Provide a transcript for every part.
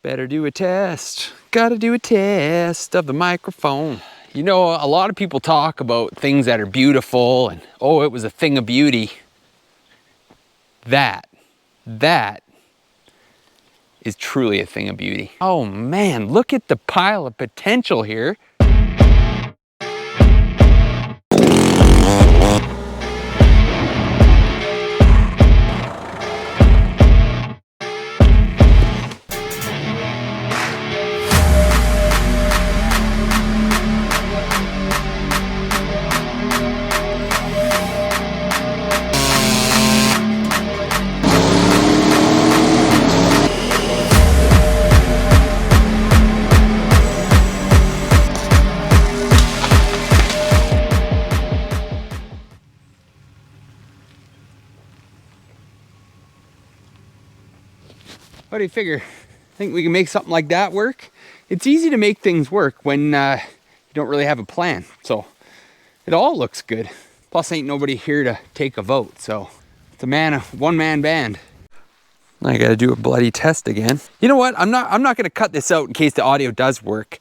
Better do a test. Gotta do a test of the microphone. You know, a lot of people talk about things that are beautiful and, oh, it was a thing of beauty. That is truly a thing of beauty. Oh man, look at the pile of potential here. What do you figure? Think we can make something like that work? It's easy to make things work when you don't really have a plan. So it all looks good. Plus ain't nobody here to take a vote. So it's a one-man band. I gotta do a bloody test again. You know what? I'm not gonna cut this out in case the audio does work.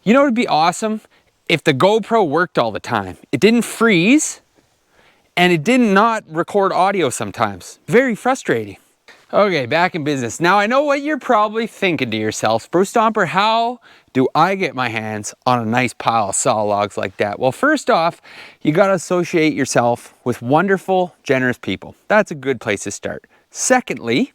You know what would be awesome? If the GoPro worked all the time. It didn't freeze and it did not record audio sometimes. Very frustrating. Okay, back in business. Now I know what you're probably thinking to yourself, Spruce Stomper, how do I get my hands on a nice pile of saw logs like that? Well, first off, you gotta associate yourself with wonderful, generous people. That's a good place to start. Secondly,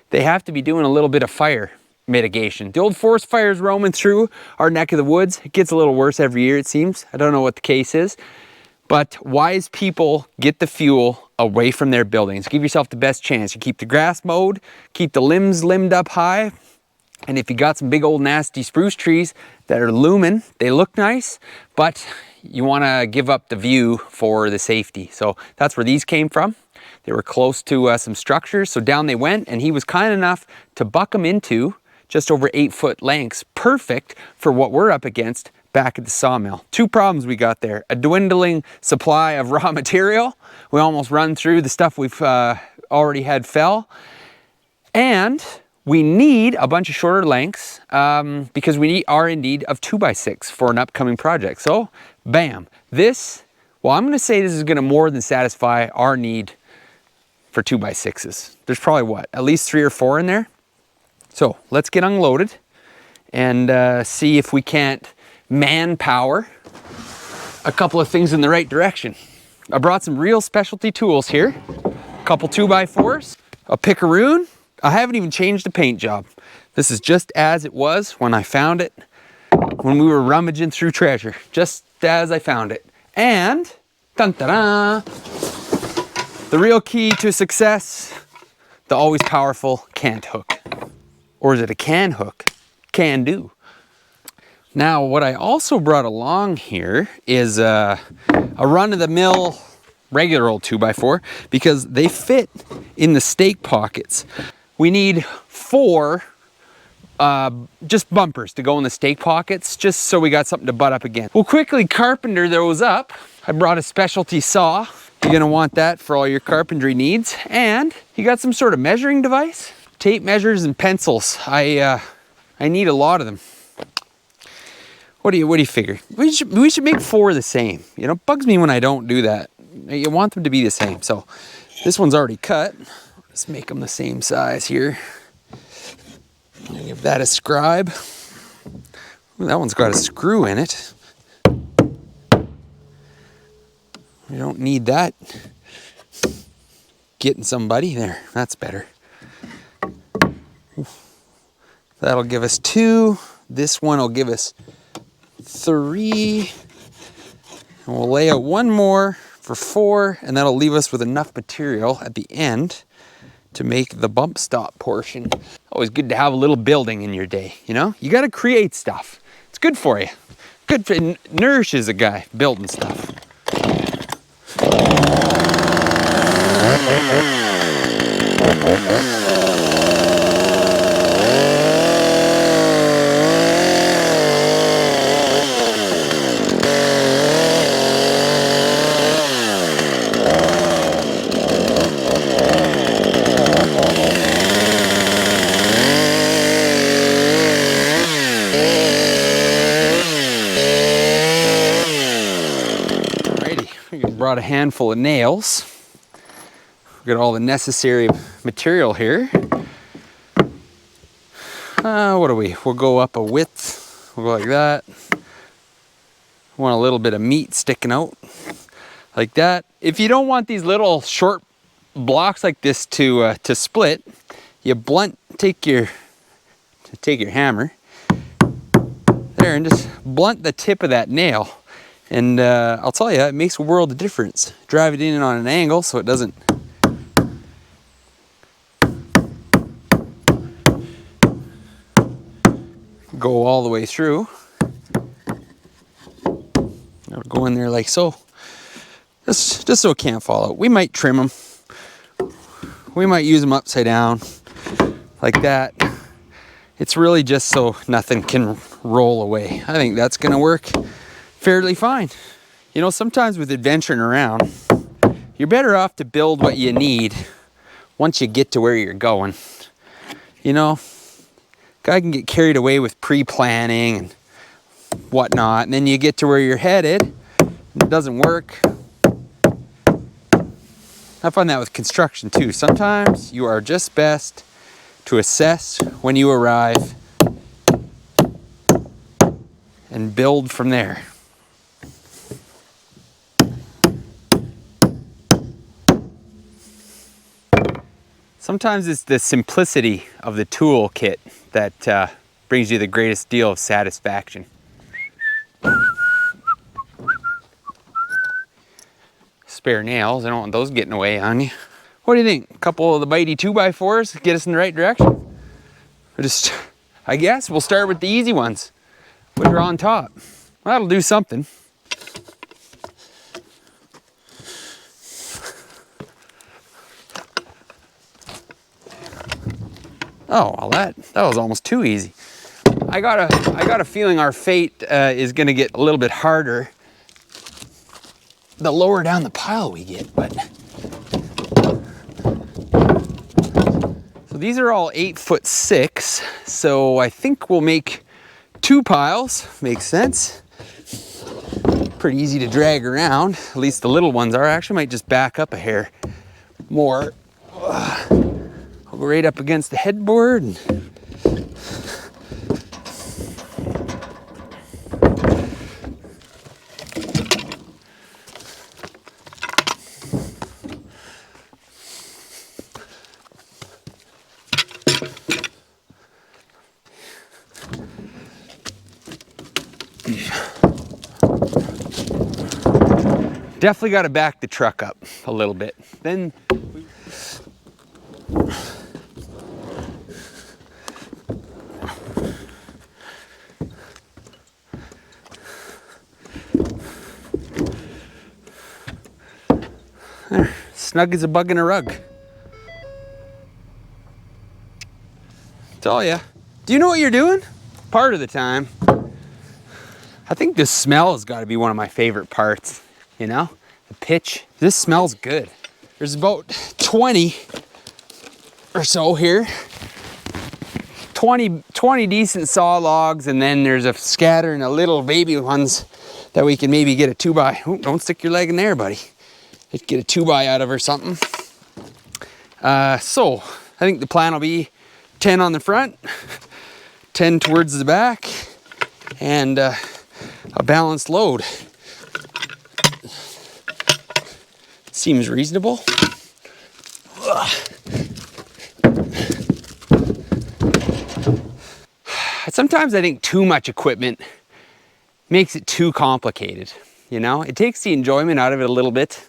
they have to be doing a little bit of fire mitigation. The old forest fires roaming through our neck of the woods. It gets a little worse every year, it seems. I don't know what the case is. But wise people get the fuel away from their buildings. Give yourself the best chance. You keep the grass mowed, keep the limbs limbed up high. And if you got some big old nasty spruce trees that are looming, they look nice, but you wanna give up the view for the safety. So that's where these came from. They were close to some structures, so down they went, and he was kind enough to buck them into just over 8-foot lengths. Perfect for what we're up against back at the sawmill. Two problems we got there: a dwindling supply of raw material. We almost run through the stuff we've already had fell. And we need a bunch of shorter lengths because we are in need of 2x6 for an upcoming project. So, bam. Well, I'm gonna say this is gonna more than satisfy our need for 2x6s. There's probably what, at least 3 or 4 in there. So let's get unloaded and see if we can't manpower a couple of things in the right direction. I brought some real specialty tools here. A couple 2x4s, a picaroon. I haven't even changed the paint job. This is just as it was when I found it, when we were rummaging through treasure. Just as I found it. And, dun-da-da, the real key to success, the always powerful cant hook. Or is it a can hook? Can do. Now, what I also brought along here is a run-of-the-mill regular old 2x4 because they fit in the stake pockets. We need 4 just bumpers to go in the stake pockets, just so we got something to butt up against. We'll quickly carpenter those up. I brought a specialty saw. You're gonna want that for all your carpentry needs. And you got some sort of measuring device? Tape measures and pencils. I need a lot of them. What do you figure? We should make 4 the same. You know, it bugs me when I don't do that. You want them to be the same. So this one's already cut. Let's make them the same size here. Give that a scribe. Ooh, that one's got a screw in it. We don't need that. Getting somebody there. That's better. That'll give us 2. This one will give us 3. And we'll lay out 1 more for 4, and that'll leave us with enough material at the end to make the bump stop portion. Always good to have a little building in your day, you know? You gotta create stuff. It's good for you. Good for, it nourishes a guy, building stuff. brought a handful of nails. We've got all the necessary material here. What do we? We'll go up a width. We'll go like that. Want a little bit of meat sticking out like that. If you don't want these little short blocks like this to split, you blunt. Take your hammer there and just blunt the tip of that nail. And I'll tell you, it makes a world of difference. Drive it in on an angle so it doesn't go all the way through. It'll go in there like so. Just so it can't fall out. We might trim them. We might use them upside down like that. It's really just so nothing can roll away. I think that's gonna work fairly fine. You know, sometimes with adventuring around, you're better off to build what you need once you get to where you're going. You know, guy can get carried away with pre-planning and whatnot, and then you get to where you're headed, and it doesn't work. I find that with construction too. Sometimes you are just best to assess when you arrive and build from there. Sometimes it's the simplicity of the tool kit that brings you the greatest deal of satisfaction. Spare nails, I don't want those getting away on you. What do you think? A couple of the bitey 2x4s get us in the right direction? I guess we'll start with the easy ones, which are on top. That'll do something. Oh, well that was almost too easy. I got a feeling our fate is gonna get a little bit harder the lower down the pile we get, but. So these are all 8'6", so I think we'll make 2 piles, makes sense. Pretty easy to drag around, at least the little ones are. I actually might just back up a hair more. I'll go right up against the headboard. And definitely got to back the truck up a little bit. Then there, snug as a bug in a rug. Tell ya. Do you know what you're doing? Part of the time. I think the smell has got to be one of my favorite parts. You know, the pitch. This smells good. There's about 20 or so here. 20 decent saw logs, and then there's a scattering of little baby ones that we can maybe get a 2x. Ooh, don't stick your leg in there, buddy. Let's get a 2x out of or something. So I think the plan will be 10 on the front, 10 towards the back, and a balanced load. Seems reasonable. Sometimes I think too much equipment makes it too complicated. You know, it takes the enjoyment out of it a little bit.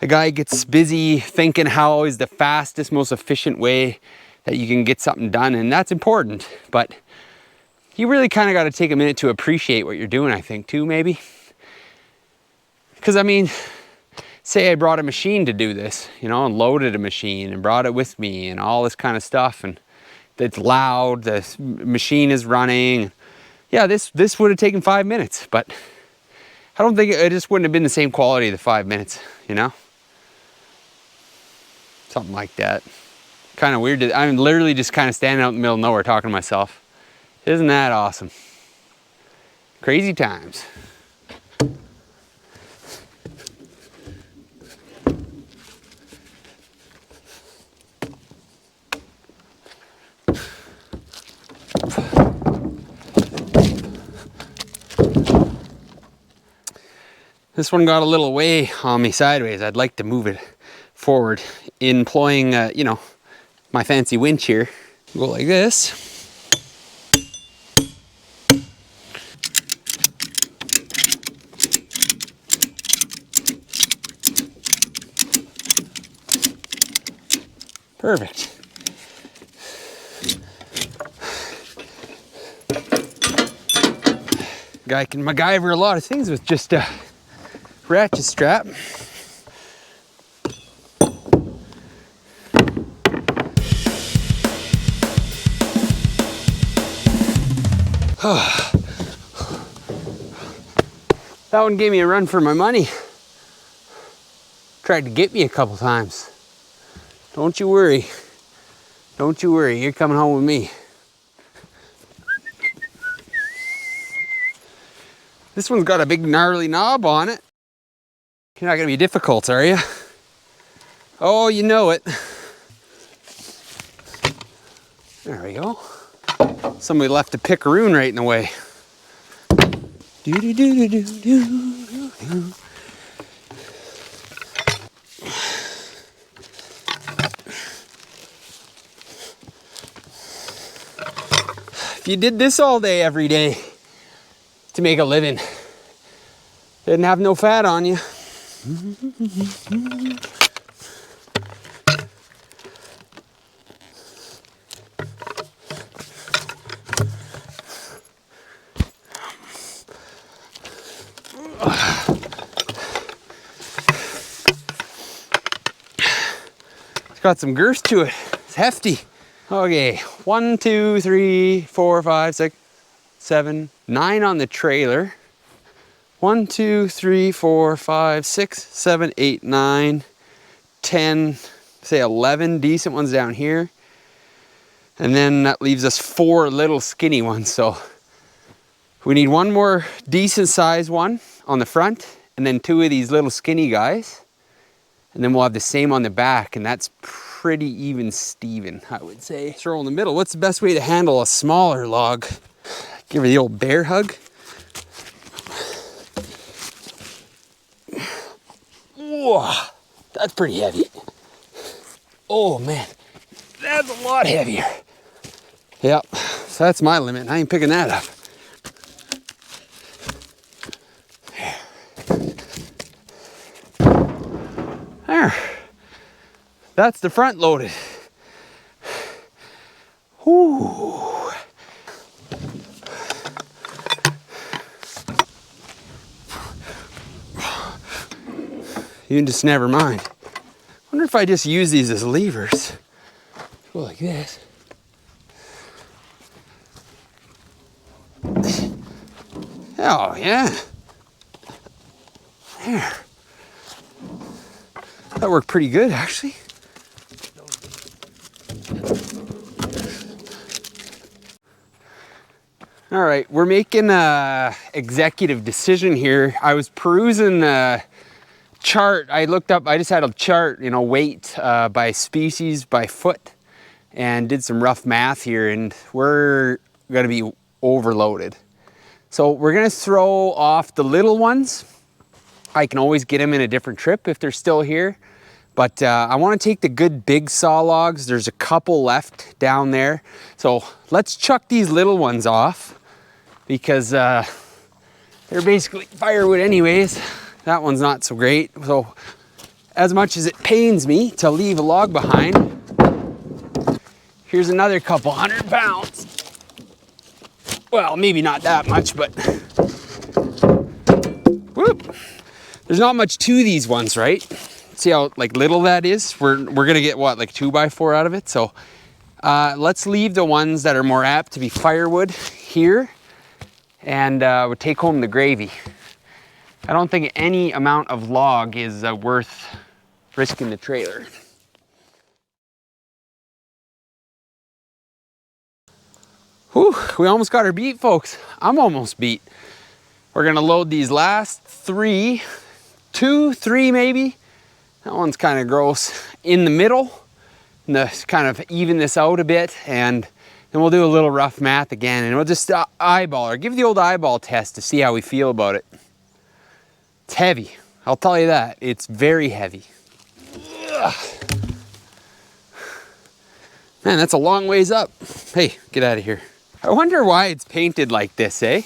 A guy gets busy thinking how is the fastest, most efficient way that you can get something done, and that's important. But you really kind of got to take a minute to appreciate what you're doing, I think, too, maybe. Because, I mean, say I brought a machine to do this, you know, and loaded a machine and brought it with me and all this kind of stuff, and it's loud, the machine is running. Yeah, this would have taken 5 minutes, but I don't think it just wouldn't have been the same quality of the 5 minutes, you know? Something like that. Kind of weird. I'm literally just kind of standing out in the middle of nowhere talking to myself. Isn't that awesome? Crazy times. This one got a little way on me sideways. I'd like to move it forward, employing, you know, my fancy winch here. Go like this. Perfect. Guy can MacGyver a lot of things with just a ratchet strap. That one gave me a run for my money. Tried to get me a couple times. Don't you worry. Don't you worry, you're coming home with me. This one's got a big gnarly knob on it. You're not gonna be difficult, are you? Oh, you know it. There we go. Somebody left a picaroon right in the way. If you did this all day, every day, to make a living, didn't have no fat on you. It's got some girth to it. It's hefty. Okay, 1, 2, 3, 4, 5, 6, 7, 9 on the trailer. 1, 2, 3, 4, 5, 6, 7, 8, 9, 10, say 11 decent ones down here. And then that leaves us 4 little skinny ones. So we need one more decent size one on the front, and then 2 of these little skinny guys. And then we'll have the same on the back, and that's pretty even Steven, I would say. Throw in the middle. What's the best way to handle a smaller log? Give her the old bear hug. Whoa, that's pretty heavy. Oh man, that's a lot heavier. Yep, so that's my limit. I ain't picking that up. There. That's the front loaded. Whoo. You just never mind. Wonder if I just use these as levers. Go like this. Oh yeah. There. That worked pretty good actually. All right, we're making a executive decision here. I was perusing the chart. I looked up, I just had a chart, you know, weight by species, by foot, and did some rough math here, and we're gonna be overloaded. So we're gonna throw off the little ones. I can always get them in a different trip if they're still here. But I want to take the good big saw logs. There's a couple left down there. So let's chuck these little ones off because they're basically firewood anyways. That one's not so great. So as much as it pains me to leave a log behind, here's another couple 100 pounds. Well, maybe not that much, but whoop. There's not much to these ones, right? See how like little that is? We're gonna get what, like 2x4 out of it? So let's leave the ones that are more apt to be firewood here, and we'll take home the gravy. I don't think any amount of log is worth risking the trailer. Whew, we almost got her beat, folks. I'm almost beat. We're gonna load these last 3, 2, 3 maybe. That one's kind of gross. In the middle, and kind of even this out a bit, and Then we'll do a little rough math again, and we'll just eyeball, or give the old eyeball test to see how we feel about it. It's heavy, I'll tell you that. It's very heavy. Ugh. Man, that's a long ways up. Hey, get out of here. I wonder why it's painted like this, eh?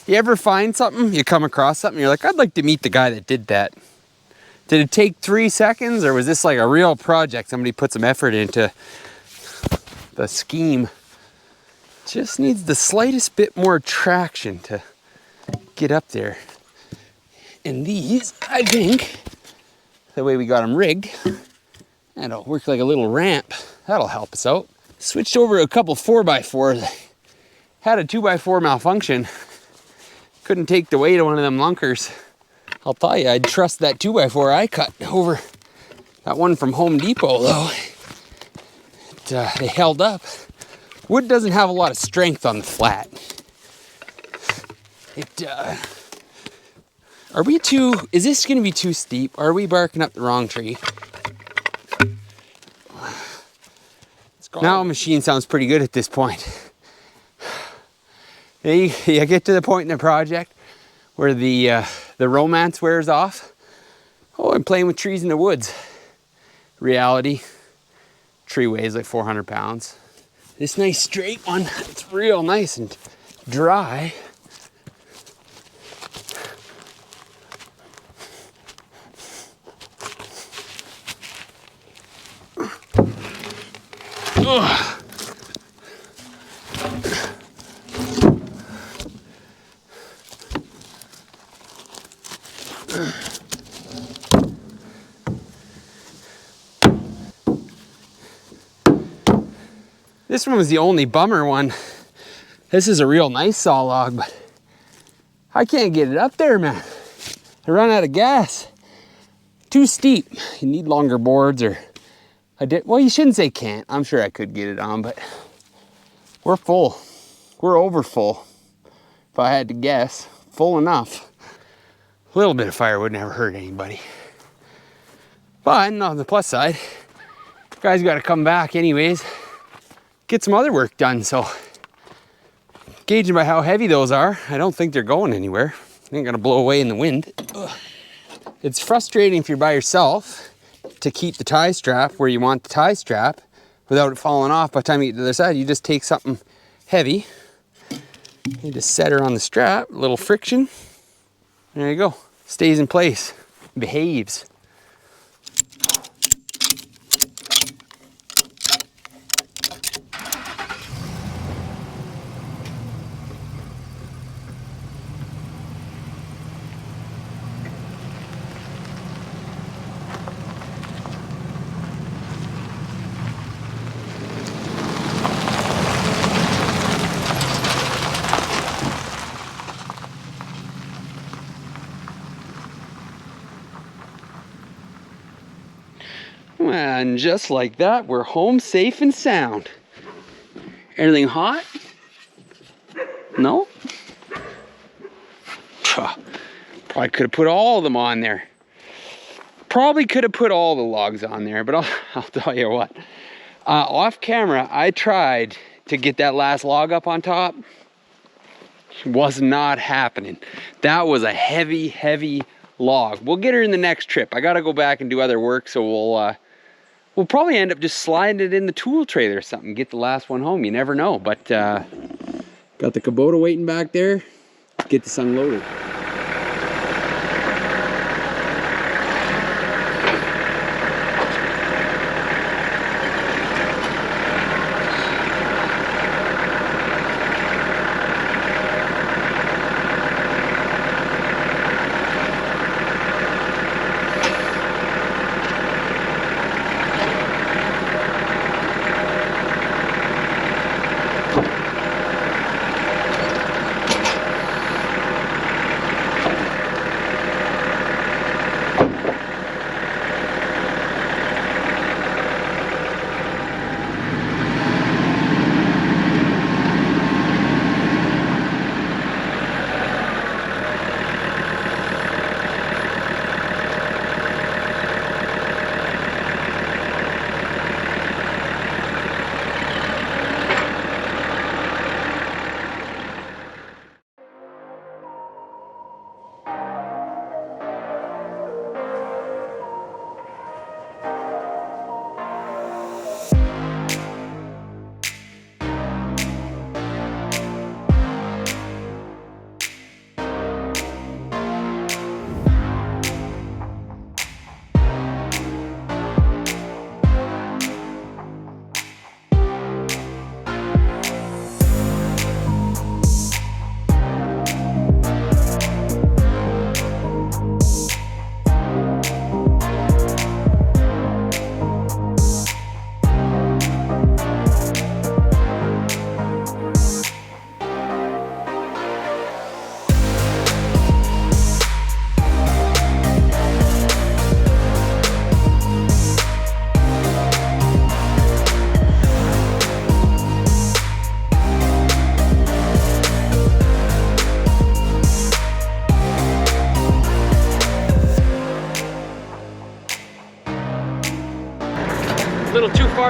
You ever find something, you come across something, you're like, I'd like to meet the guy that did that. Did it take 3 seconds, or was this like a real project? Somebody put some effort into the scheme. Just needs the slightest bit more traction to get up there. And these, I think, the way we got them rigged, that'll work like a little ramp. That'll help us out. Switched over to a couple 4x4s. Had a 2x4 malfunction. Couldn't take the weight of one of them lunkers. I'll tell you, I'd trust that 2x4 I cut over that one from Home Depot though. They held up. Wood doesn't have a lot of strength on the flat. Is this gonna be too steep? Are we barking up the wrong tree? Now a machine sounds pretty good at this point. You get to the point in the project where the romance wears off. Oh, I'm playing with trees in the woods. Reality, tree weighs like 400 pounds. This nice straight one, it's real nice and dry. Ugh. This one was the only bummer one. This is a real nice saw log, but I can't get it up there, man. I run out of gas. Too steep. You need longer boards, or well, you shouldn't say can't. I'm sure I could get it on, but we're full. We're over full. If I had to guess, full enough. A little bit of firewood never hurt anybody. But on the plus side, guys got to come back anyways. Get some other work done, so gauging by how heavy those are, I don't think they're going anywhere. They ain't gonna blow away in the wind. Ugh. It's frustrating if you're by yourself to keep the tie strap where you want the tie strap without it falling off. By the time you get to the other side, you just take something heavy, you just set her on the strap, a little friction, there you go. Stays in place, behaves. And just like that, we're home safe and sound. Anything hot? No? Probably could have put all of them on there. Probably could have put all the logs on there, but I'll tell you what. Off camera, I tried to get that last log up on top. Was not happening. That was a heavy, heavy log. We'll get her in the next trip. I gotta go back and do other work, so we'll probably end up just sliding it in the tool trailer or something, get the last one home. You never know. But got the Kubota waiting back there. Get this unloaded.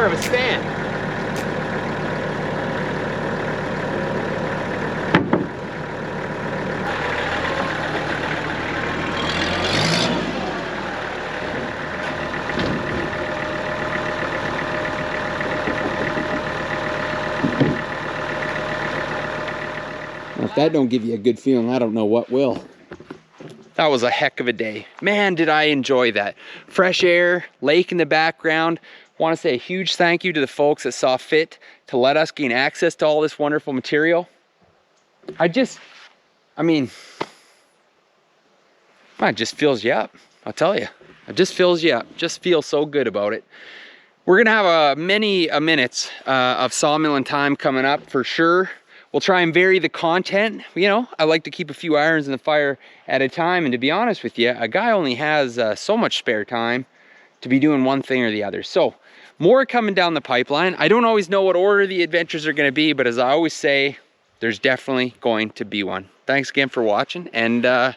power of a stand. If that don't give you a good feeling, I don't know what will. That was a heck of a day. Man, did I enjoy that. Fresh air, lake in the background. Want to say a huge thank you to the folks that saw fit to let us gain access to all this wonderful material. I mean, it just fills you up. I'll tell you, it just fills you up. Just feel so good about it. We're gonna have many minutes of sawmilling time coming up for sure. We'll try and vary the content. You know, I like to keep a few irons in the fire at a time. And to be honest with you, a guy only has so much spare time to be doing one thing or the other. So more coming down the pipeline. I don't always know what order the adventures are gonna be, but as I always say, there's definitely going to be one. Thanks again for watching, and well,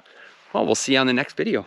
we'll see you on the next video.